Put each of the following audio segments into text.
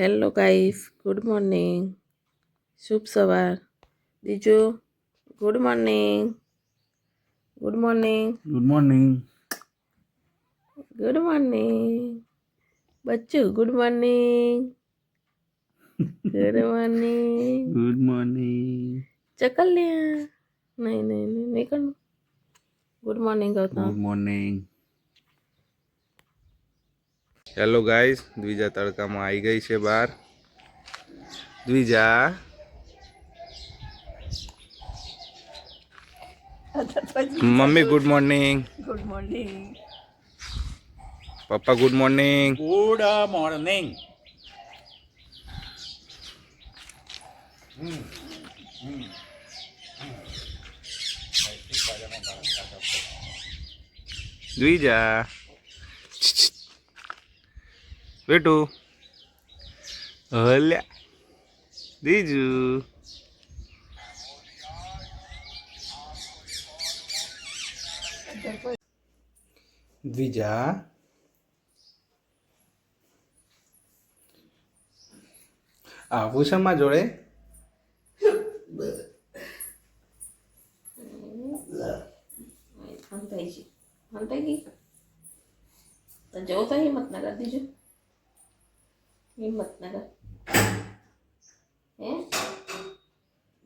Hello guys, good morning. શુભ સવાર. દીજો good morning. Good morning. Good morning. Good morning. બચ્ચું good morning. Good morning. Good morning. ચકલિયા નહીં કર. Good morning Gautam. Good morning. Hello guys, Dwija તડકામાં આવી ગઈ છે બહાર. Dwija mummy good morning. Good morning. Papa good morning. Good morning. Dwija બેટુ હલ્યા દીજુ દ્વિજા આવું છે માં જોડે હંતાઈ ગઈ તો જવું તો હિંમત ના કર દીજો. હિંમત ના કર હે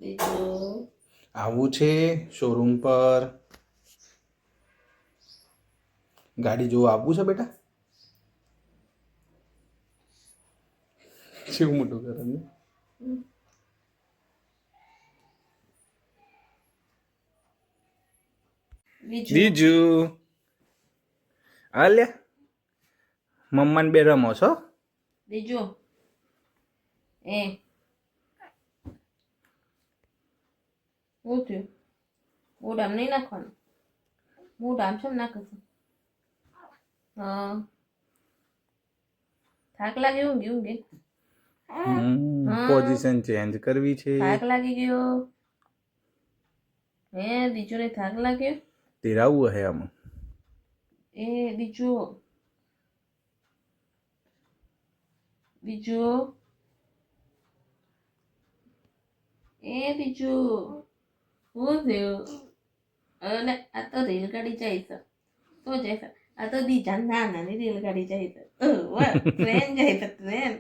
દીજો. આવું છે શોરૂમ પર ગાડી જોવા આવવું છે બેટા. કેવું મોટું કરે ને. બીજું આલ્યા મમ્માને બે રમો છો. દીજો એ શું થયું? મૂડ આમ નહીં નાખવાનું. મૂડ આમ છે નાખશું. હા થાક લાગી ઊંઘી ઊંઘી. પોઝિશન ચેન્જ કરવી છે. થાક લાગી ગયો હે દીજો ને? થાક લાગ્યો તેરાવું હે આમાં. એ દીજો દીજો એ દીજો શું થયું? અરે આ તો રેલગાડી જાય છે. શું જાય છે? આ તો દીજા નાની રેલગાડી જાય છે. ટ્રેન જાય છે. ટ્રેન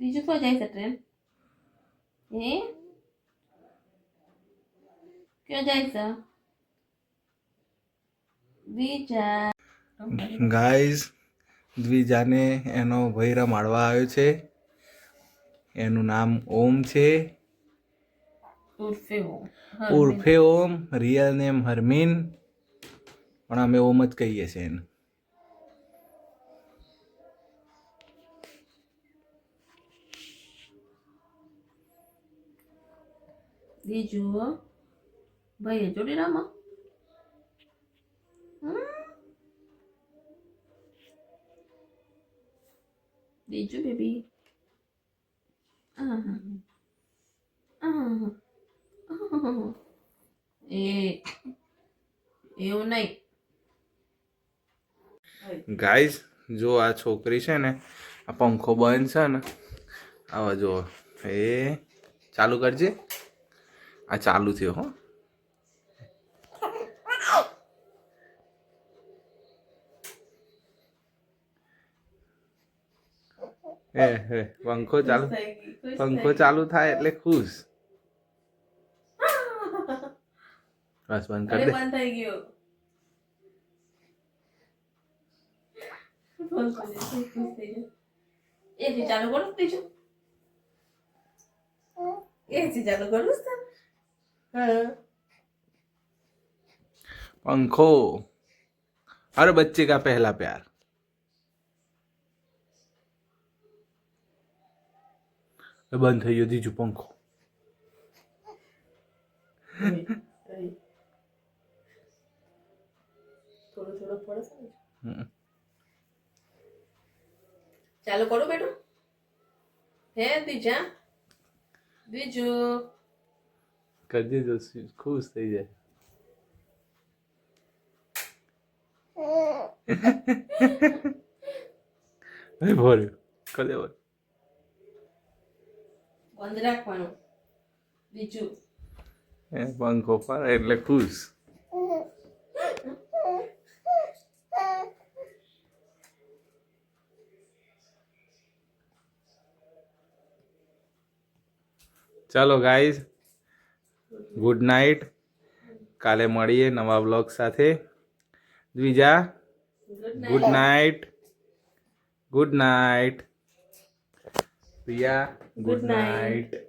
બીજું શું જાય છે? ટ્રેન હે ક્યાં જાય છે? બીજા ગાઈઝ દ્વિજાને એનો ભાઈ રમાડવા આવ્યો છે. એનું નામ ઓમ છે. ઉર્ફે ઓમ. રિયલ નેમ હરમીન, પણ અમે ઓમ જ કહીએ છીએ એને. બીજું ભાઈ જોડી રમો. બીજું બેબી એ એવું નહીં. ગાઈઝ જો આ છોકરી છે ને, આ પંખો બંધ છે ને, આવા જો એ ચાલુ કરજે. આ ચાલુ થયો હો. હે પંખો ચાલુ થાય એટલે ખુશ. બસ બંધ કરી દે. બંધ થઈ ગયો. એસી ચાલુ કરું બીજું. એસી ચાલુ કરું पंखो हर बच्चे का पहला प्यार. बंद થઈ ગયો દીજુ પંખો. થોડો પડે. ચાલુ કરું બેટું હે બીજા બીજું કરજે તો ખુશ થઈ જાય. ભર્યું કદે ભર્યું બંધ રાખવાનું બીજું એ પંખો ફરે એટલે ખુશ. ચાલો ગાઈઝ, ગુડ નાઇટ. કાલે મળીએ નવા બ્લોગ સાથે. Dvija, good night. Good night. Priya, good night.